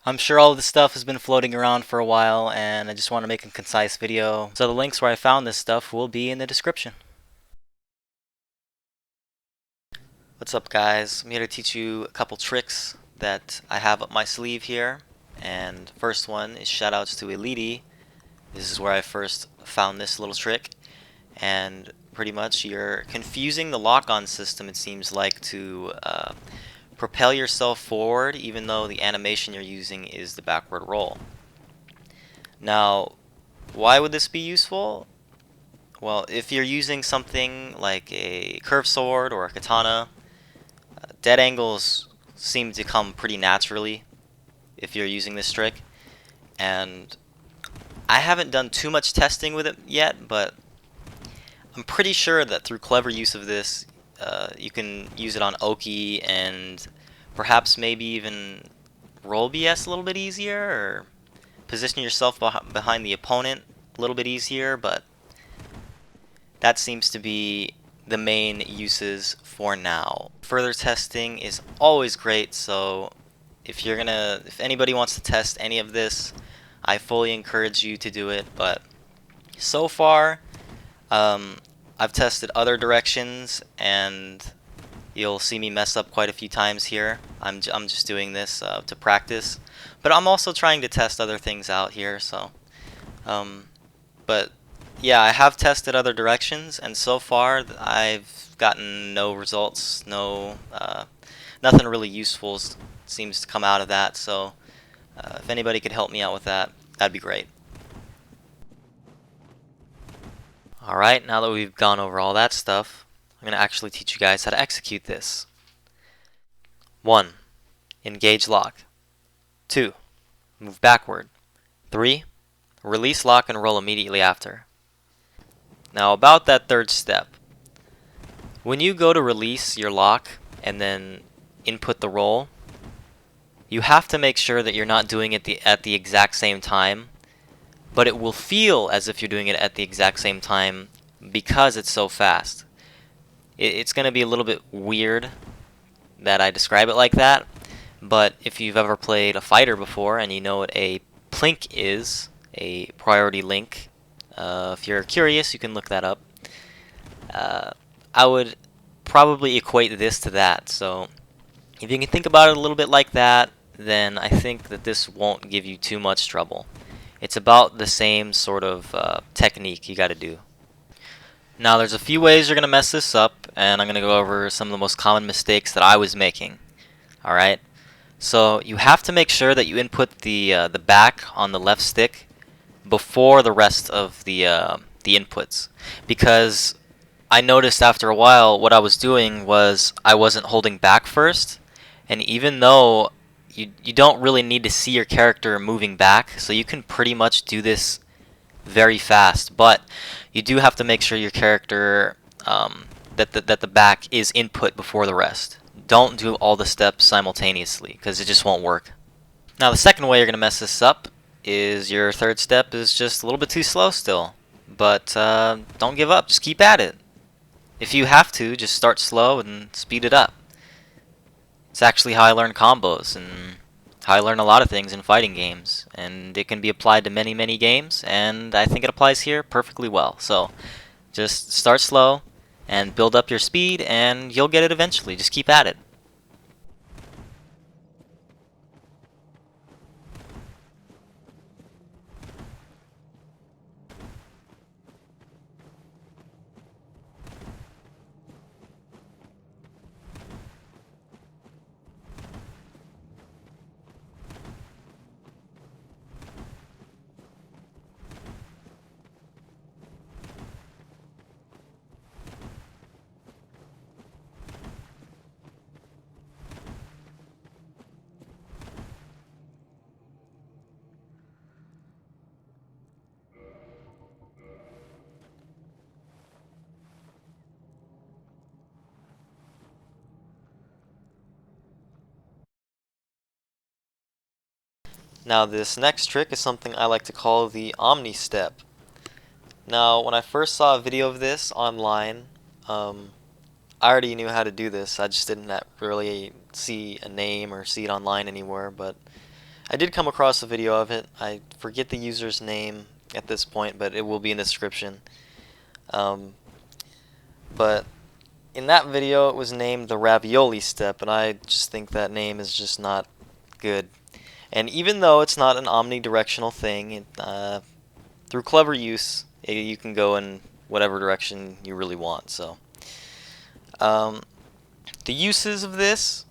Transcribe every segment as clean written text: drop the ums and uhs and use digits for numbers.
I'm sure all of this stuff has been floating around for a while, and I just want to make a concise video. So the links where I found this stuff will be in the description. What's up, guys? I'm here to teach you a couple tricks that I have up my sleeve here. And first one is shoutouts to Elite. This is where I first found this little trick. And pretty much you're confusing the lock-on system, it seems like, to propel yourself forward even though the animation you're using is the backward roll. Now, why would this be useful? Well, if you're using something like a curved sword or a katana, dead angles seem to come pretty naturally if you're using this trick. And I haven't done too much testing with it yet, but I'm pretty sure that through clever use of this, you can use it on Oki and perhaps maybe even roll BS a little bit easier, or position yourself behind the opponent a little bit easier, but that seems to be the main uses for now. Further testing is always great, so if anybody wants to test any of this, I fully encourage you to do it. But so far, I've tested other directions, and you'll see me mess up quite a few times here. I'm just doing this to practice, but I'm also trying to test other things out here. So, but yeah, I have tested other directions, and so far I've gotten no results. Nothing really useful seems to come out of that. So, if anybody could help me out with that, that'd be great. Alright, now that we've gone over all that stuff, I'm going to actually teach you guys how to execute this. 1. Engage lock. 2. Move backward. 3. Release lock and roll immediately after. Now about that third step. When you go to release your lock and then input the roll, you have to make sure that you're not doing it at the exact same time, but it will feel as if you're doing it at the exact same time because it's so fast. It's going to be a little bit weird that I describe it like that, but if you've ever played a fighter before and you know what a plink is, a priority link, if you're curious, you can look that up. I would probably equate this to that. So if you can think about it a little bit like that, then I think that this won't give you too much trouble. It's about the same sort of technique you got to do. Now there's a few ways you're going to mess this up, and I'm going to go over some of the most common mistakes that I was making. Alright, so you have to make sure that you input the back on the left stick before the rest of the inputs, because I noticed after a while what I was doing was I wasn't holding back first, and even though you don't really need to see your character moving back, so you can pretty much do this very fast, but you do have to make sure your character that the back is input before the rest. Don't do all the steps simultaneously because it just won't work. Now the second way you're going to mess this up is your third step is just a little bit too slow still, but don't give up, just keep at it. If you have to, just start slow and speed it up. It's actually how I learn combos, and how I learn a lot of things in fighting games, and it can be applied to many games, and I think it applies here perfectly well. So just start slow and build up your speed, and you'll get it eventually. Just keep at it. Now this next trick is something I like to call the Omnistep. Now when I first saw a video of this online, I already knew how to do this. I just didn't really see a name or see it online anywhere, but I did come across a video of it. I forget the user's name at this point, but it will be in the description. But in that video, it was named the Ravioli step, and I just think that name is just not good. And even though it's not an omnidirectional thing, through clever use, you can go in whatever direction you really want. So, the uses of this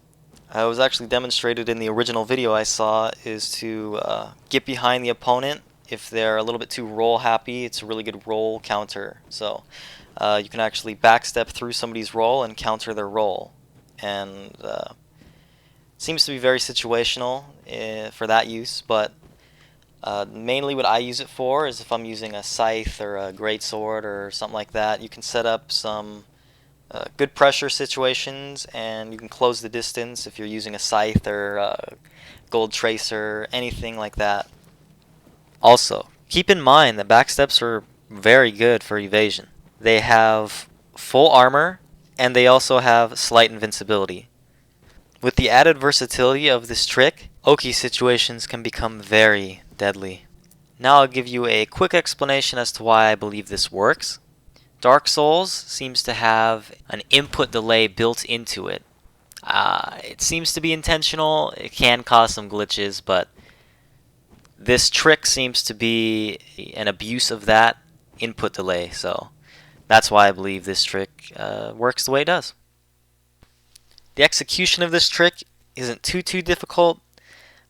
was actually demonstrated in the original video I saw, is to get behind the opponent. If they're a little bit too roll happy, it's a really good roll counter. So you can actually backstep through somebody's roll and counter their roll. And it seems to be very situational for that use, but mainly what I use it for is if I'm using a scythe or a greatsword or something like that. You can set up some good pressure situations, and you can close the distance if you're using a scythe or gold tracer, anything like that. Also, keep in mind that backsteps are very good for evasion. They have full armor, and they also have slight invincibility. With the added versatility of this trick, Oki situations can become very deadly. Now I'll give you a quick explanation as to why I believe this works. Dark Souls seems to have an input delay built into it. It seems to be intentional. It can cause some glitches, but this trick seems to be an abuse of that input delay, so that's why I believe this trick works the way it does. The execution of this trick isn't too difficult,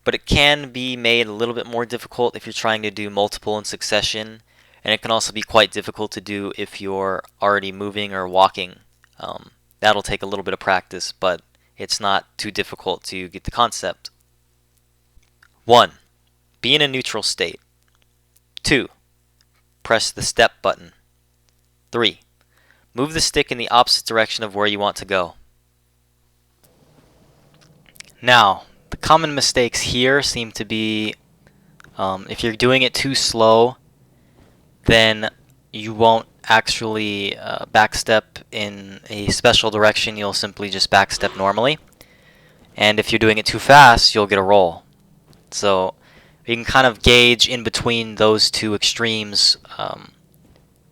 but it can be made a little bit more difficult if you're trying to do multiple in succession. And it can also be quite difficult to do if you're already moving or walking. That'll take a little bit of practice, but it's not too difficult to get the concept. 1. Be in a neutral state. 2. Press the step button. 3. Move the stick in the opposite direction of where you want to go. Now, the common mistakes here seem to be if you're doing it too slow, then you won't actually backstep in a special direction. You'll simply just backstep normally. And if you're doing it too fast, you'll get a roll. So you can kind of gauge in between those two extremes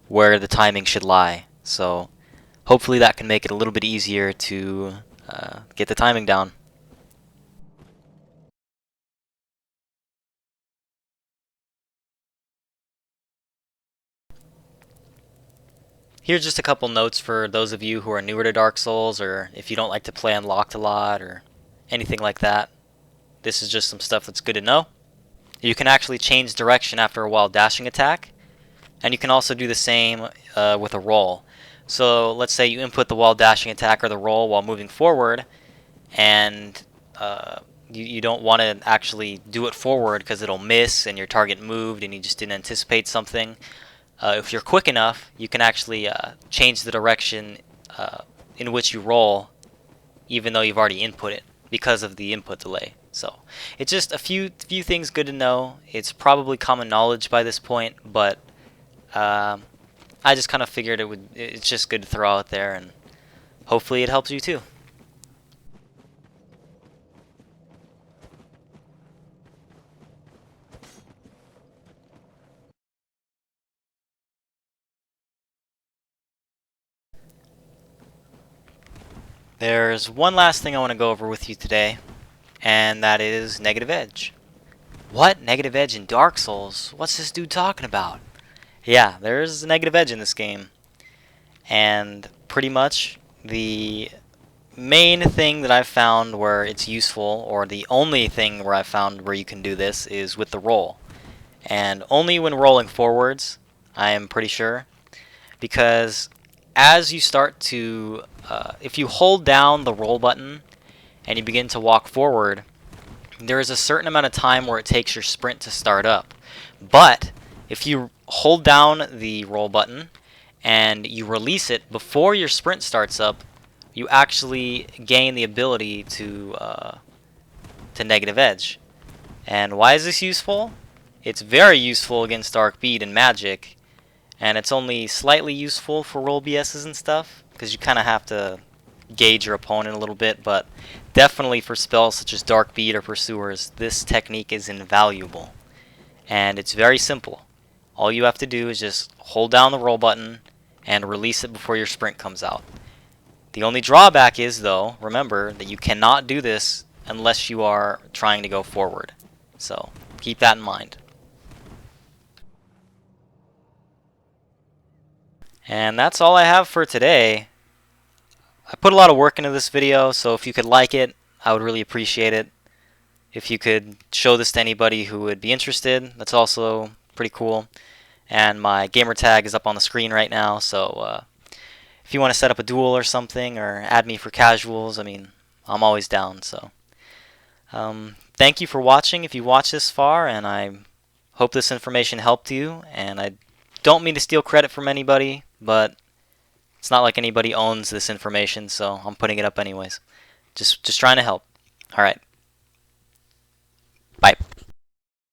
where the timing should lie. So hopefully that can make it a little bit easier to get the timing down. Here's just a couple notes for those of you who are newer to Dark Souls, or if you don't like to play Unlocked a lot or anything like that. This is just some stuff that's good to know. You can actually change direction after a while dashing attack, and you can also do the same with a roll. So let's say you input the while dashing attack or the roll while moving forward, and you don't want to actually do it forward because it'll miss and your target moved and you just didn't anticipate something. If you're quick enough, you can actually change the direction in which you roll, even though you've already input it, because of the input delay. So it's just a few things good to know. It's probably common knowledge by this point, but I just kind of figured it's just good to throw out there, and hopefully it helps you too. There's one last thing I want to go over with you today, and that is negative edge. What? Negative edge in Dark Souls? What's this dude talking about? Yeah, there's a negative edge in this game. And pretty much the main thing that I've found where it's useful, or the only thing where I've found where you can do this, is with the roll. And only when rolling forwards, I am pretty sure. Because as you start to, if you hold down the roll button and you begin to walk forward, there is a certain amount of time where it takes your sprint to start up. But if you hold down the roll button and you release it before your sprint starts up, you actually gain the ability to negative edge. And why is this useful? It's very useful against Dark Bead and Magic, and it's only slightly useful for roll BSs and stuff, because you kind of have to gauge your opponent a little bit, but definitely for spells such as Dark Bead or Pursuers, this technique is invaluable. And it's very simple. All you have to do is just hold down the roll button and release it before your sprint comes out. The only drawback is, though, remember that you cannot do this unless you are trying to go forward. So keep that in mind. And that's all I have for today. I put a lot of work into this video, so if you could like it, I would really appreciate it. If you could show this to anybody who would be interested, that's also pretty cool. And my gamer tag is up on the screen right now, so if you want to set up a duel or something, or add me for casuals, I mean, I'm always down. So thank you for watching if you watched this far, and I hope this information helped you. And I don't mean to steal credit from anybody, but it's not like anybody owns this information, so I'm putting it up anyways. Just trying to help. Alright. Bye.